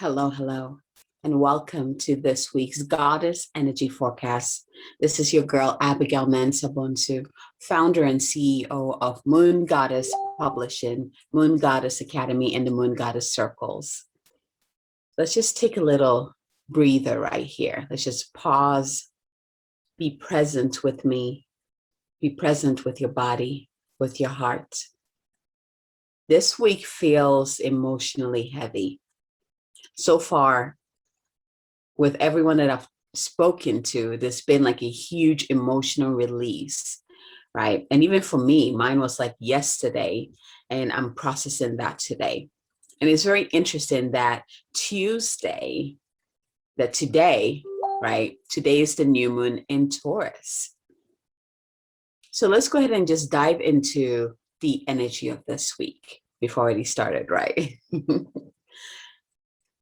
Hello, hello, and welcome to this week's Goddess Energy Forecast. This is your girl, Abigail Mensah-Bonsu, founder and CEO of Moon Goddess Publishing, Moon Goddess Academy, and the Moon Goddess Circles. Let's just take a little breather right here. Let's just pause, be present with me, be present with your body, with your heart. This week feels emotionally heavy. So far, with everyone that I've spoken to, there's been like a huge emotional release, right? And even for me, mine was like yesterday, and I'm processing that today. And it's very interesting that today, right? Today is the new moon in Taurus. So let's go ahead and just dive into the energy of this week before we started, right?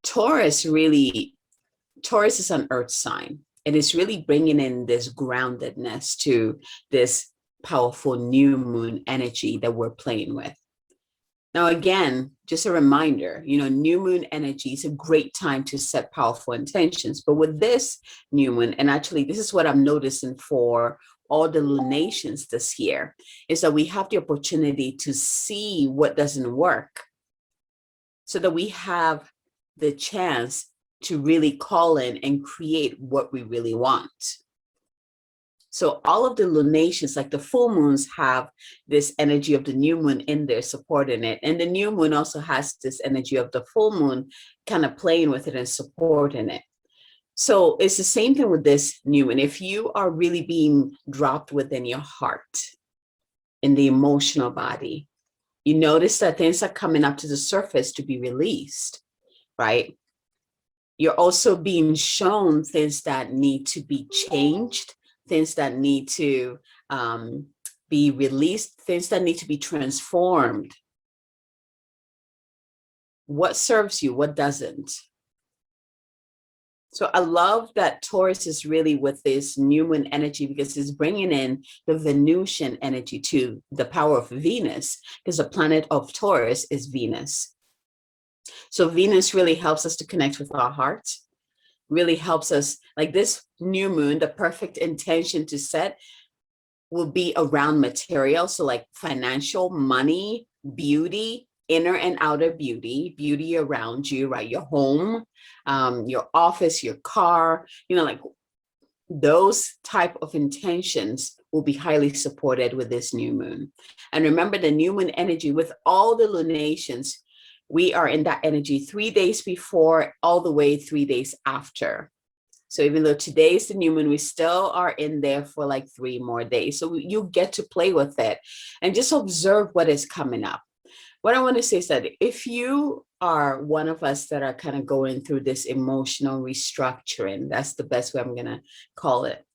Taurus is an earth sign. It is really bringing in this groundedness to this powerful new moon energy that we're playing with. Now, again, just a reminder, new moon energy is a great time to set powerful intentions. But with this new moon, and actually this is what I'm noticing for all the lunations this year, is that we have the opportunity to see what doesn't work so that we have the chance to really call in and create what we really want. So all of the lunations, like the full moons, have this energy of the new moon in there supporting it. And the new moon also has this energy of the full moon kind of playing with it and supporting it. So it's the same thing with this new moon. If you are really being dropped within your heart, in the emotional body, you notice that things are coming up to the surface to be released, right? You're also being shown things that need to be changed, things that need to be released, things that need to be transformed. What serves you, what doesn't? So I love that Taurus is really with this new moon energy because it's bringing in the Venusian energy to the power of Venus, because the planet of Taurus is Venus. So Venus really helps us to connect with our heart, really helps us, like this new moon, the perfect intention to set will be around material. So like financial, money, beauty, inner and outer beauty around you, right? Your home, your office, your car, like those type of intentions will be highly supported with this new moon. And remember, the new moon energy with all the lunations, we are in that energy 3 days before, all the way 3 days after. So even though today is the new moon, we still are in there for like 3 more days. So you get to play with it and just observe what is coming up. What I want to say is that if you are one of us that are kind of going through this emotional restructuring, that's the best way I'm going to call it.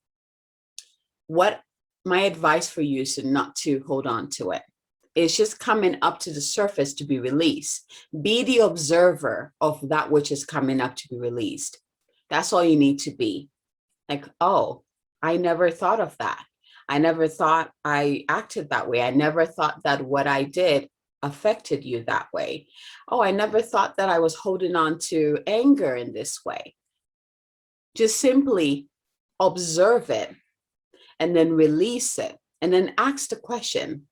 What my advice for you is not to hold on to it. It's just coming up to the surface to be released. Be the observer of that which is coming up to be released. That's all you need to be. Like, oh, I never thought of that. I never thought I acted that way. I never thought that what I did affected you that way. Oh, I never thought that I was holding on to anger in this way. Just simply observe it and then release it and then ask the question,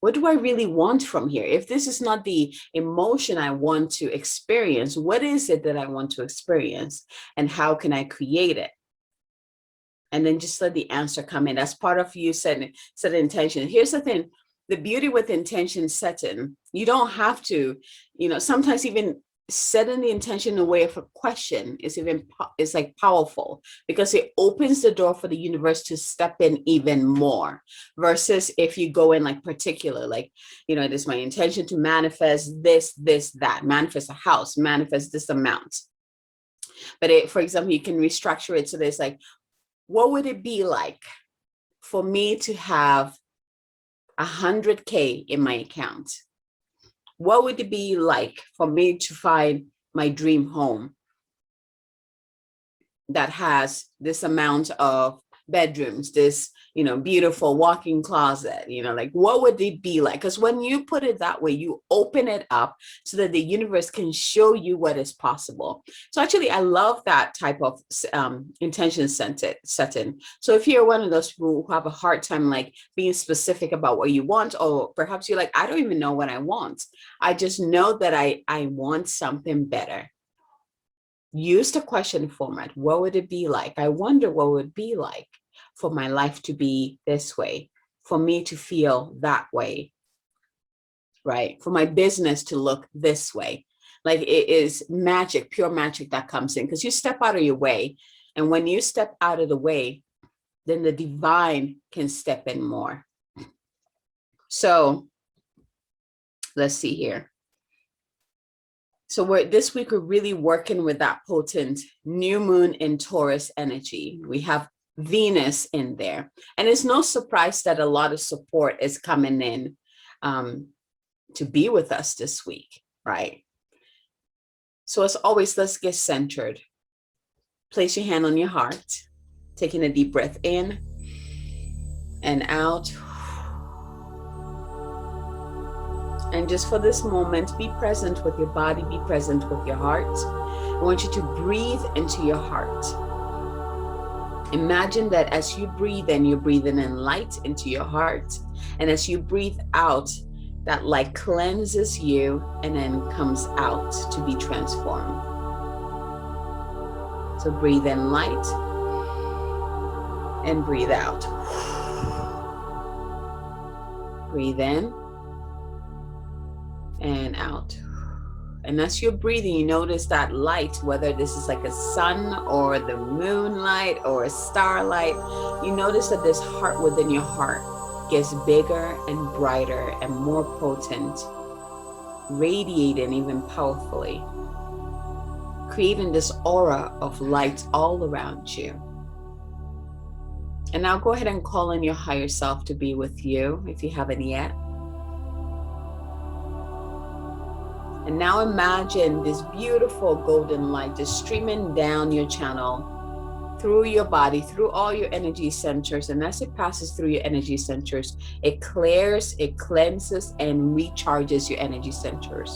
what do I really want from here? If this is not the emotion I want to experience, what is it that I want to experience and how can I create it? And then just let the answer come in. That's part of you setting intention. Here's the thing, the beauty with intention setting, you don't have to, sometimes even setting the intention in a way of a question is like powerful because it opens the door for the universe to step in even more versus if you go in like particular, like, it is my intention to manifest this, that, manifest a house, manifest this amount. But for example, you can restructure it. So there's like, what would it be like for me to have 100K in my account? What would it be like for me to find my dream home that has this amount of bedrooms, this, beautiful walk-in closet, like what would it be like? Because when you put it that way, you open it up so that the universe can show you what is possible. So actually, I love that type of intention setting. So if you're one of those people who have a hard time like being specific about what you want, or perhaps you're like, I don't even know what I want. I just know that I want something better. Use the question format. What would it be like? I wonder what it would be like for my life to be this way, for me to feel that way, right? For my business to look this way. Like it is magic, pure magic that comes in because you step out of your way. And when you step out of the way, then the divine can step in more. So let's see here. So this week, we're really working with that potent new moon in Taurus energy. We have Venus in there. And it's no surprise that a lot of support is coming in to be with us this week, right? So as always, let's get centered. Place your hand on your heart, taking a deep breath in and out. And just for this moment, be present with your body, be present with your heart. I want you to breathe into your heart. Imagine that as you breathe in, you're breathing in light into your heart. And as you breathe out, that light cleanses you and then comes out to be transformed. So breathe in light and breathe out. Breathe in and out. And as you're breathing, you notice that light, whether this is like a sun or the moonlight or a starlight, you notice that this heart within your heart gets bigger and brighter and more potent, radiating even powerfully, creating this aura of light all around you. And now go ahead and call in your higher self to be with you if you haven't yet. And now imagine this beautiful golden light just streaming down your channel, through your body, through all your energy centers. And as it passes through your energy centers, it clears, it cleanses, and recharges your energy centers.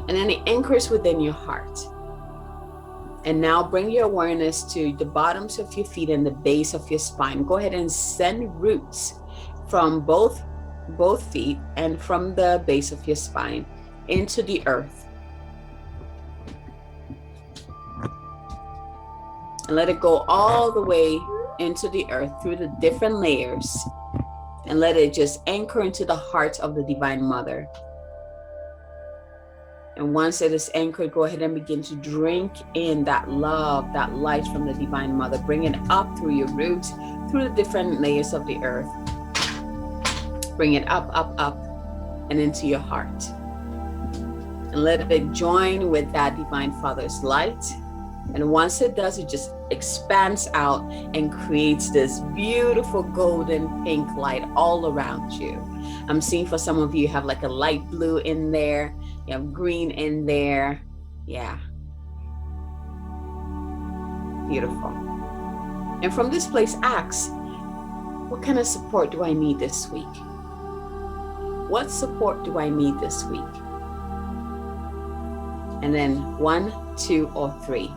And then it anchors within your heart. And now bring your awareness to the bottoms of your feet and the base of your spine. Go ahead and send roots from both feet and from the base of your spine into the earth. And let it go all the way into the earth through the different layers. And let it just anchor into the heart of the Divine Mother. And once it is anchored, go ahead and begin to drink in that love, that light from the Divine Mother. Bring it up through your roots, through the different layers of the earth. Bring it up, up, up, and into your heart. And let it join with that Divine Father's light. And once it does, it just expands out and creates this beautiful golden pink light all around you. I'm seeing for some of you, you have like a light blue in there. You have green in there. Yeah. Beautiful. And from this place, ask, what kind of support do I need this week? What support do I need this week? And then 1, 2, or 3.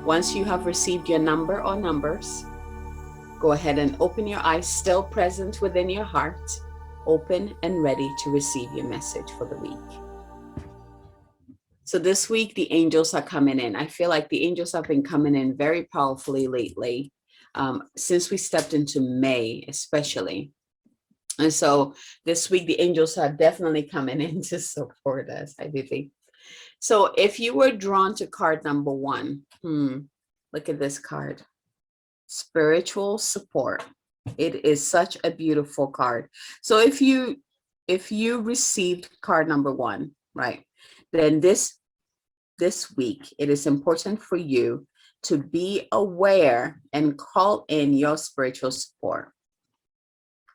Once you have received your number or numbers, go ahead and open your eyes, still present within your heart, open and ready to receive your message for the week. So this week, the angels are coming in. I feel like the angels have been coming in very powerfully lately, since we stepped into May, especially. And so this week, the angels are definitely coming in to support us, I believe. So if you were drawn to card number 1, look at this card, spiritual support. It is such a beautiful card. So if you received card number 1, right, then this week, it is important for you to be aware and call in your spiritual support.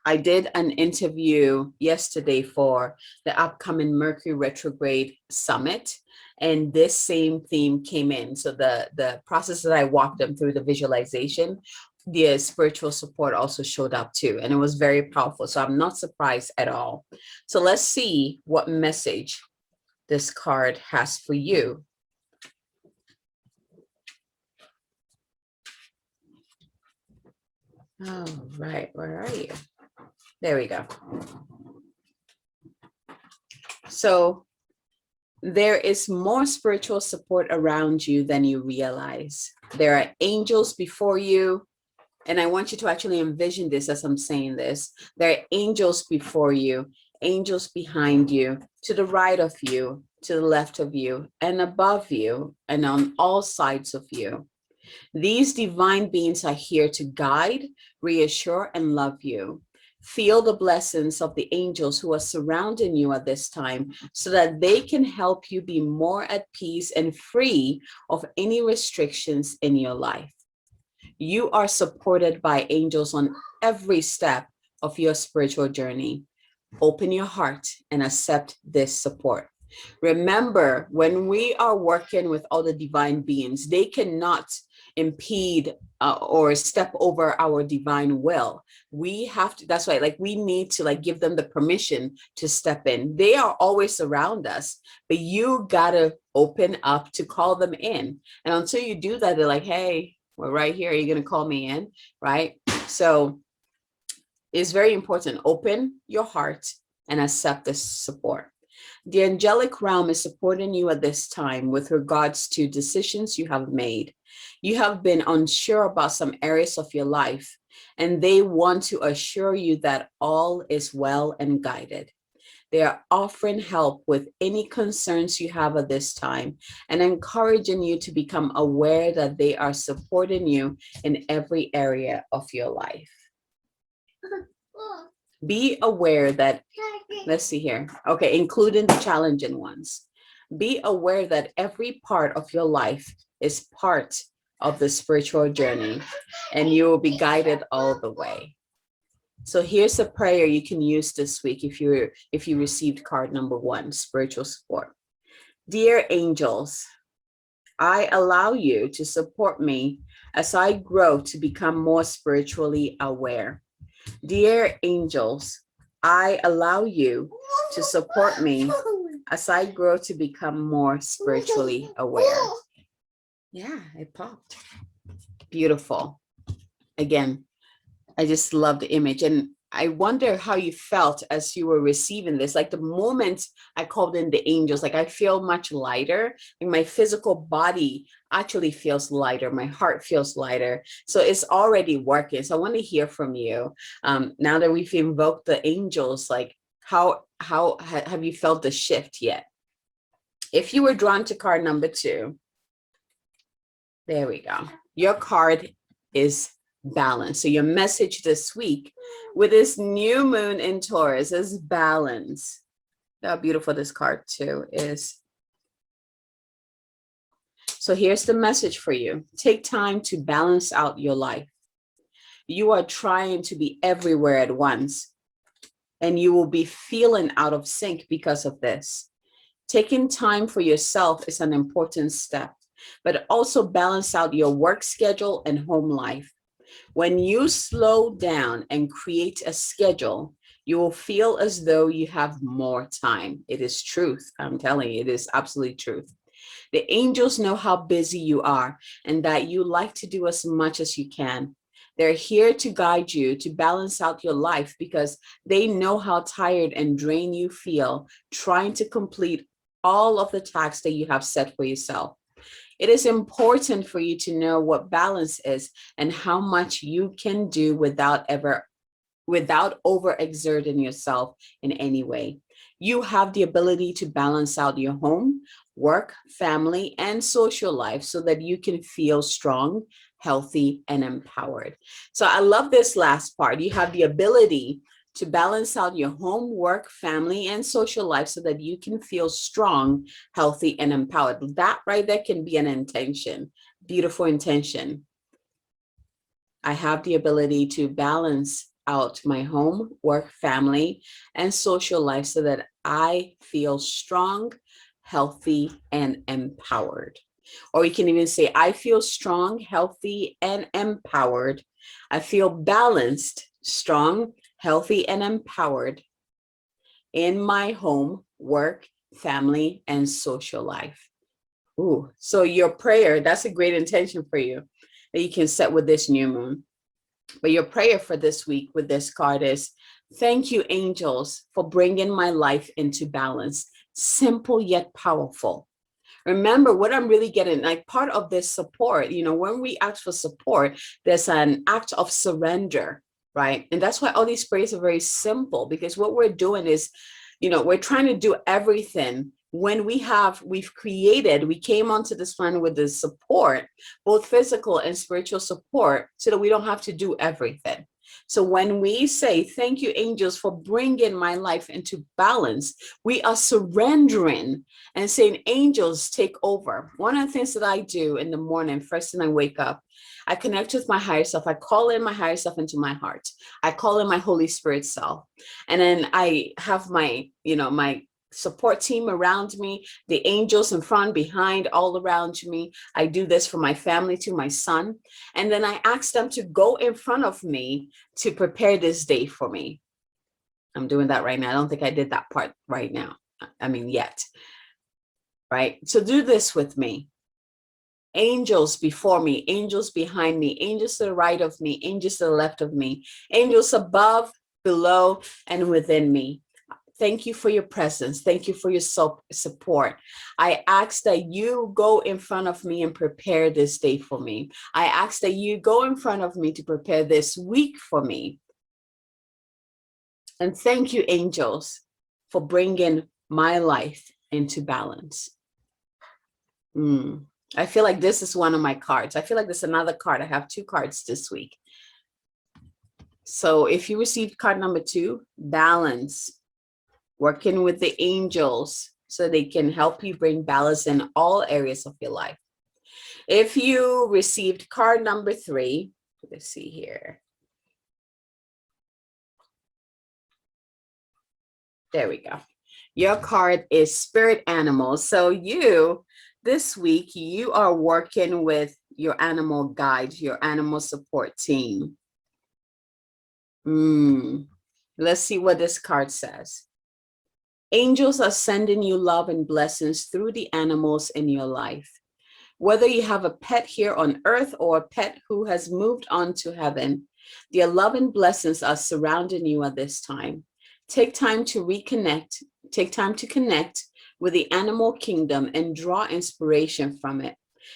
I did an interview yesterday for the upcoming Mercury retrograde summit, and this same theme came in. So the process that I walked them through, the visualization, the spiritual support also showed up too, and it was very powerful. So I'm not surprised at all. So let's see what message this card has for you. All right, where are you? There we go. So there is more spiritual support around you than you realize. There are angels before you. And I want you to actually envision this as I'm saying this. There are angels before you, angels behind you, to the right of you, to the left of you, and above you, and on all sides of you. These divine beings are here to guide, reassure, and love you. Feel the blessings of the angels who are surrounding you at this time so that they can help you be more at peace and free of any restrictions in your life. You are supported by angels on every step of your spiritual journey. Open your heart and accept this support. Remember, when we are working with all the divine beings, they cannot impede or step over our divine will. We have to, that's why, like, we need to like give them the permission to step in. They are always around us, but you gotta open up to call them in. And until you do that, they're like, hey, we're right here. Are you gonna call me in? Right? So it's very important. Open your heart and accept this support. The angelic realm is supporting you at this time with regards to decisions you have made. You have been unsure about some areas of your life, and they want to assure you that all is well and guided. They are offering help with any concerns you have at this time and encouraging you to become aware that they are supporting you in every area of your life. Be aware that, let's see here. Okay, including the challenging ones. Be aware that every part of your life is part of the spiritual journey, and you will be guided all the way. So here's a prayer you can use this week if you received card number 1, spiritual support. Dear angels, I allow you to support me as I grow to become more spiritually aware. Dear angels, I allow you to support me as I grow to become more spiritually aware. Yeah, it popped. Beautiful. Again, I just love the image. And I wonder how you felt as you were receiving this. Like the moment I called in the angels, like I feel much lighter. Like my physical body actually feels lighter. My heart feels lighter. So it's already working. So I want to hear from you. Now that we've invoked the angels, like how have you felt the shift yet? If you were drawn to card number 2, there we go. Your card is balance. So your message this week with this new moon in Taurus is balance. How beautiful this card too is. So here's the message for you. Take time to balance out your life. You are trying to be everywhere at once, and you will be feeling out of sync because of this. Taking time for yourself is an important step, but also balance out your work schedule and home life. When you slow down and create a schedule, you will feel as though you have more time. It is truth. I'm telling you, it is absolutely truth. The angels know how busy you are and that you like to do as much as you can. They're here to guide you to balance out your life because they know how tired and drained you feel trying to complete all of the tasks that you have set for yourself. It is important for you to know what balance is and how much you can do without overexerting yourself in any way. You have the ability to balance out your home, work, family, and social life so that you can feel strong, healthy, and empowered. So I love this last part. You have the ability to balance out your home, work, family, and social life so that you can feel strong, healthy, and empowered. That right there can be an intention, beautiful intention. I have the ability to balance out my home, work, family, and social life so that I feel strong, healthy, and empowered. Or you can even say, I feel strong, healthy, and empowered. I feel balanced, strong, healthy, and empowered in my home, work, family, and social life. Ooh, so your prayer, that's a great intention for you that you can set with this new moon. But your prayer for this week with this card is, thank you, angels, for bringing my life into balance. Simple yet powerful. Remember what I'm really getting, like part of this support, when we ask for support, there's an act of surrender, right? And that's why all these prayers are very simple, because what we're doing is, we're trying to do everything. When we came onto this planet with the support, both physical and spiritual support, so that we don't have to do everything. So when we say, thank you, angels, for bringing my life into balance, we are surrendering and saying, angels, take over. One of the things that I do in the morning, first thing I wake up, I connect with my higher self. I call in my higher self into my heart. I call in my Holy Spirit self. And then I have my support team around me, the angels in front, behind, all around me. I do this for my family too, my son. And then I ask them to go in front of me to prepare this day for me. I'm doing that right now. I don't think I did that part right now. Yet. Right? So do this with me. Angels before me, angels behind me, angels to the right of me, angels to the left of me, angels above, below, and within me. Thank you for your presence. Thank you for your support. I ask that you go in front of me and prepare this day for me. I ask that you go in front of me to prepare this week for me. And thank you, angels, for bringing my life into balance. I feel like this is one of my cards. I feel like there's another card. I have two cards this week. So if you received card number 2, balance, working with the angels so they can help you bring balance in all areas of your life. If you received card number 3, let's see here. There we go. Your card is spirit animals. So this week, you are working with your animal guides, your animal support team. Let's see what this card says. Angels are sending you love and blessings through the animals in your life. Whether you have a pet here on earth or a pet who has moved on to heaven, their love and blessings are surrounding you at this time. Take time to reconnect. Take time to connect with the animal kingdom and draw inspiration from it.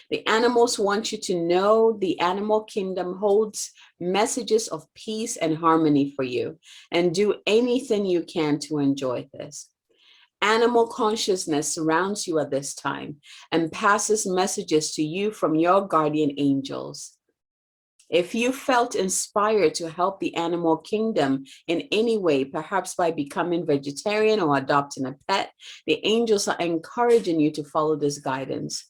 The animals want you to know the animal kingdom holds messages of peace and harmony for you, and do anything you can to enjoy this. Animal consciousness surrounds you at this time and passes messages to you from your guardian angels. If you felt inspired to help the animal kingdom in any way, perhaps by becoming vegetarian or adopting a pet, the angels are encouraging you to follow this guidance.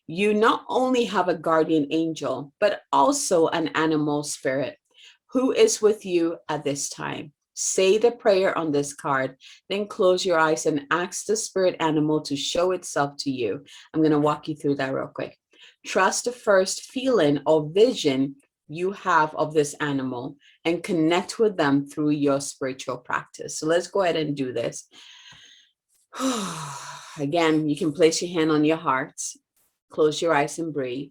You not only have a guardian angel, but also an animal spirit who is with you at this time. Say the prayer on this card, then close your eyes and ask the spirit animal to show itself to you. I'm going to walk you through that real quick. Trust the first feeling or vision you have of this animal and connect with them through your spiritual practice. So let's go ahead and do this. Again, you can place your hand on your heart, close your eyes and breathe.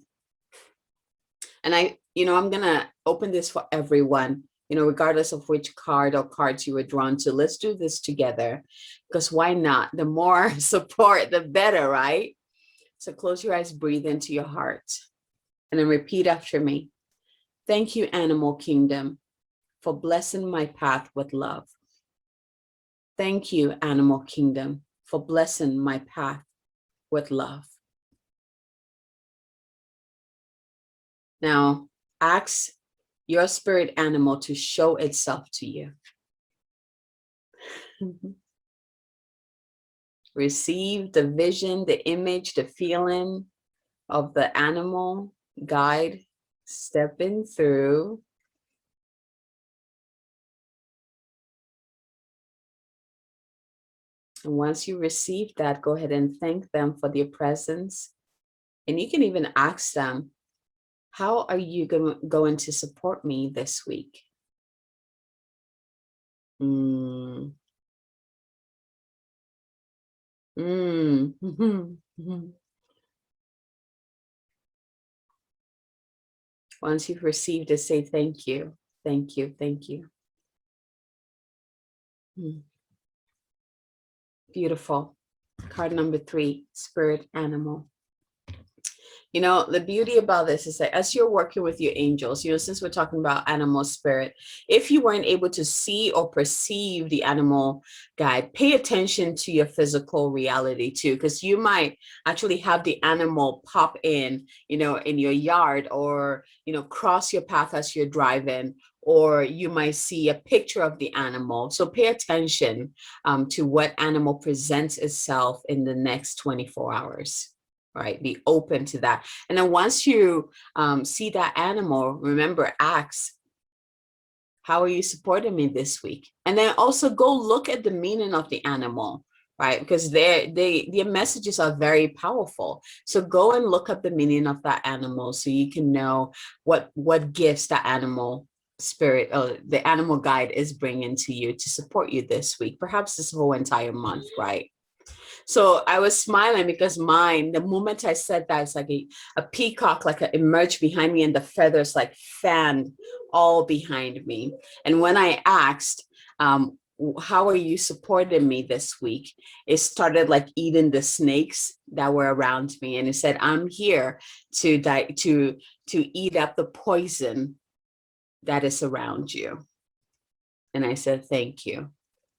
And I'm going to open this for everyone, regardless of which card or cards you were drawn to. Let's do this together, because why not? The more support, the better, right? So close your eyes, breathe into your heart, and then repeat after me. Thank you, Animal Kingdom, for blessing my path with love. Thank you, Animal Kingdom, for blessing my path with love. Now, ask your spirit animal to show itself to you. Receive the vision, the image, the feeling of the animal guide stepping through And once you receive that, go ahead and thank them for their presence. And you can even ask them, how are you going to support me this week? Mm. Mm. Once you've received it, say thank you, thank you, thank you. Mm. Beautiful. Card number 3, spirit animal. You know, the beauty about this is that as you're working with your angels, you know, since we're talking about animal spirit, if you weren't able to see or perceive the animal guide, pay attention to your physical reality too, because you might actually have the animal pop in, you know, in your yard, or, you know, cross your path as you're driving, or you might see a picture of the animal. So pay attention to what animal presents itself in the next 24 hours. Right, be open to that. And then once you see that animal, remember, ask, how are you supporting me this week? And then also go look at the meaning of the animal, right? Because their messages are very powerful. So go and look up the meaning of that animal so you can know what gifts the animal spirit or the animal guide is bringing to you to support you this week, perhaps this whole entire month, right? So I was smiling because mine, the moment I said that, it's like a peacock, like emerged behind me, and the feathers like fanned all behind me. And when I asked, how are you supporting me this week? It started like eating the snakes that were around me. And it said, I'm here to eat up the poison that is around you. And I said, thank you.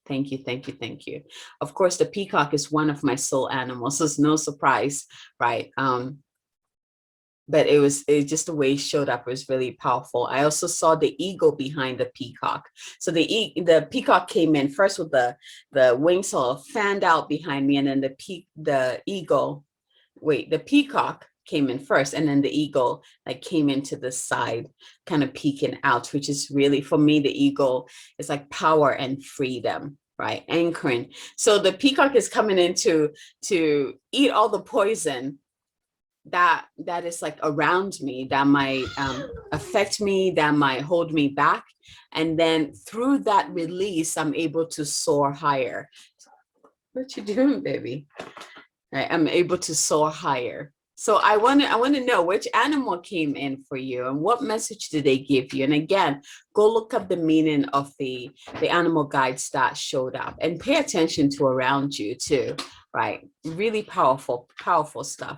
Thank you, thank you, thank you. Of course, the peacock is one of my soul animals, so it's no surprise, right? But it just the way it showed up was really powerful. I also saw the eagle behind the peacock. So the peacock came in first with the wings all fanned out behind me, and then the peacock came in first, and then the eagle like came into the side, kind of peeking out, which is really, for me, the eagle is like power and freedom, right? Anchoring. So the peacock is coming in to eat all the poison that is like around me, that might affect me, that might hold me back. And then through that release, I'm able to soar higher. What you doing, baby? Right, I'm able to soar higher. So I want to know which animal came in for you and what message did they give you. And again, go look up the meaning of the animal guides that showed up, and pay attention to around you too. Right, really powerful stuff.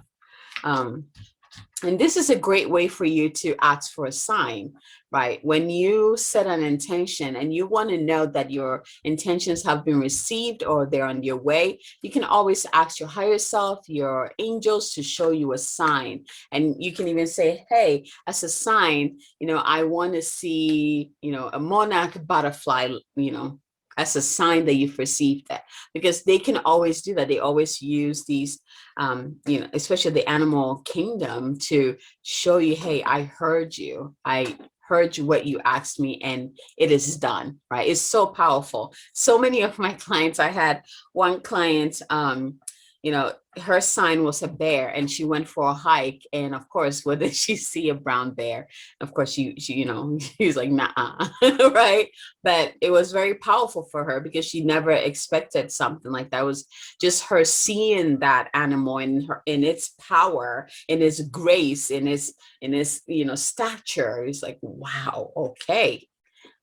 And this is a great way for you to ask for a sign, right? When you set an intention and you want to know that your intentions have been received or they're on your way, you can always ask your higher self, your angels, to show you a sign. And you can even say, hey, as a sign, you know, I want to see, you know, a monarch butterfly, you know, as a sign that you've received that, because they can always do that. They always use these, you know, especially the animal kingdom, to show you, hey, I heard you. I heard you, what you asked me, and it is done, right? It's so powerful. So many of my clients, I had one client, you know, her sign was a bear, and she went for a hike, and of course, what did she see? A brown bear. Of course, she you know, she's like, nah, right? But it was very powerful for her because she never expected something like that. It was just her seeing that animal in its power, in its grace, in its you know, stature. It's like, wow, okay,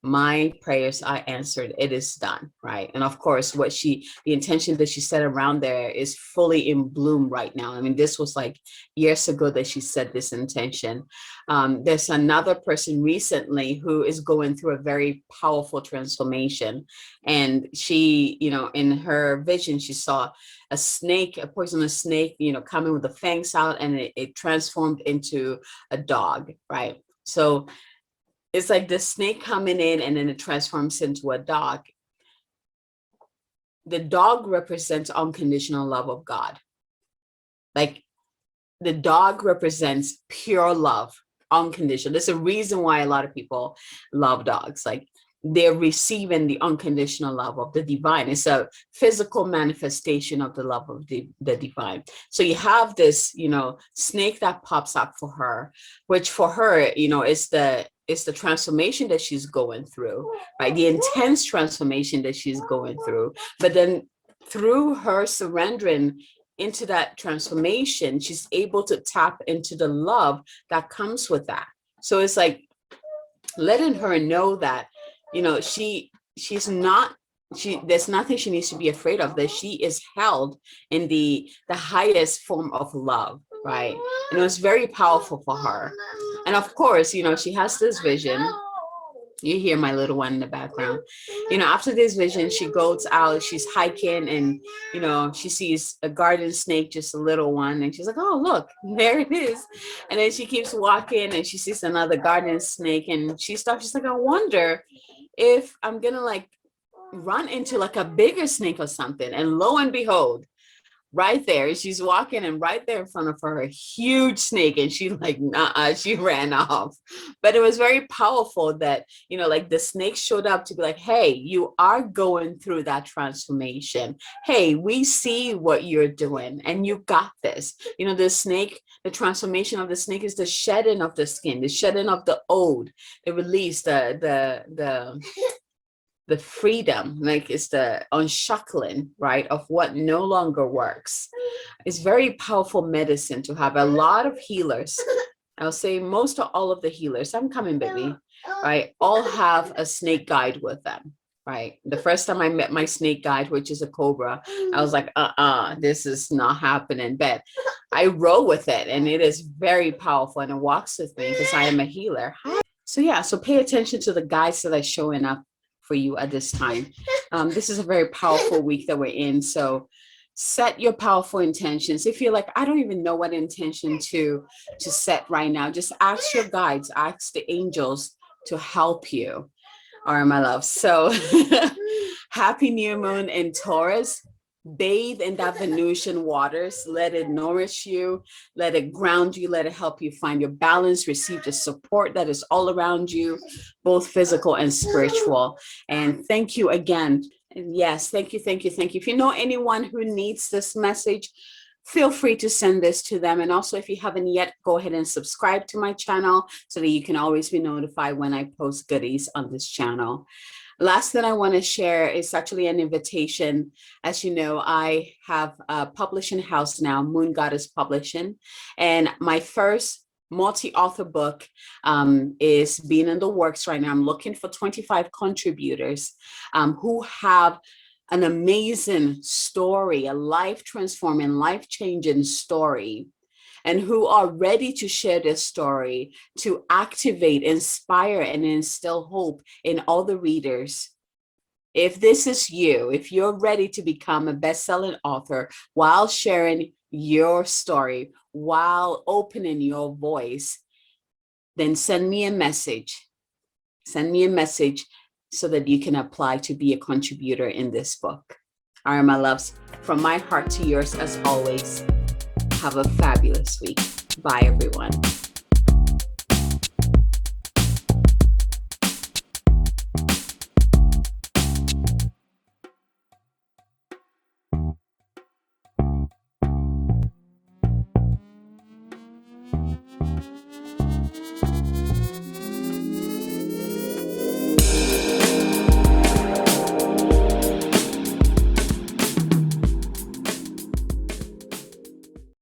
my prayers are answered, it is done, right? And of course, the intention that she set around there is fully in bloom right now. I mean, this was like years ago that she set this intention. There's another person recently who is going through a very powerful transformation, and she, you know, in her vision, she saw a snake, a poisonous snake, you know, coming with the fangs out, and it transformed into a dog, right? So it's like the snake coming in, and then it transforms into a dog. The dog represents unconditional love of God. Like, the dog represents pure love, unconditional. There's a reason why a lot of people love dogs. Like, they're receiving the unconditional love of the divine. It's a physical manifestation of the love of the divine. So you have this, snake that pops up for her, which for her, is the transformation that she's going through, right? The intense transformation that she's going through. But then through her surrendering into that transformation, she's able to tap into the love that comes with that. So it's like letting her know that, she's not, there's nothing she needs to be afraid of, that she is held in the highest form of love, right? And it was very powerful for her. And of course, she has this vision. You hear my little one in the background. After this vision, she goes out, she's hiking, and, she sees a garden snake, just a little one. And she's like, oh, look, there it is. And then she keeps walking and she sees another garden snake, and she stops. She's like, I wonder if I'm going to like run into like a bigger snake or something. And lo and behold, right there, she's walking, and right there in front of her, a huge snake, and she's like, nah, she ran off. But it was very powerful that, like the snake showed up to be like, hey, you are going through that transformation. Hey, we see what you're doing, and you got this. The snake, the transformation of the snake is the shedding of the skin, the shedding of the old, the release, the freedom, like it's the unshackling, right, of what no longer works. It's very powerful medicine to have. A lot of healers, I'll say most of all of the healers, I'm coming, baby, right, all have a snake guide with them, right? The first time I met my snake guide, which is a cobra, I was like, this is not happening. But I roll with it, and it is very powerful, and it walks with me because I am a healer. So yeah, so pay attention to the guides that are showing up for you at this time. This is a very powerful week that we're in. So set your powerful intentions. If you're like, I don't even know what intention to set right now, just ask your guides, ask the angels to help you. All right, my love. So happy new moon in Taurus. Bathe in that Venusian waters. Let it nourish you. Let it ground you. Let it help you find your balance. Receive the support that is all around you, both physical and spiritual. And thank you again. And yes, thank you, thank you, thank you. If you know anyone who needs this message, feel free to send this to them. And also, if you haven't yet, go ahead and subscribe to my channel so that you can always be notified when I post goodies on this channel. Last thing I want to share is actually an invitation. As you know, I have a publishing house now, Moon Goddess Publishing, and my first multi-author book is being in the works right now. I'm looking for 25 contributors who have an amazing story, a life-transforming, life-changing story, and who are ready to share this story to activate, inspire, and instill hope in all the readers. If this is you, if you're ready to become a best-selling author while sharing your story, while opening your voice, then send me a message. Send me a message so that you can apply to be a contributor in this book. All right, my loves, from my heart to yours, as always, have a fabulous week. Bye, everyone.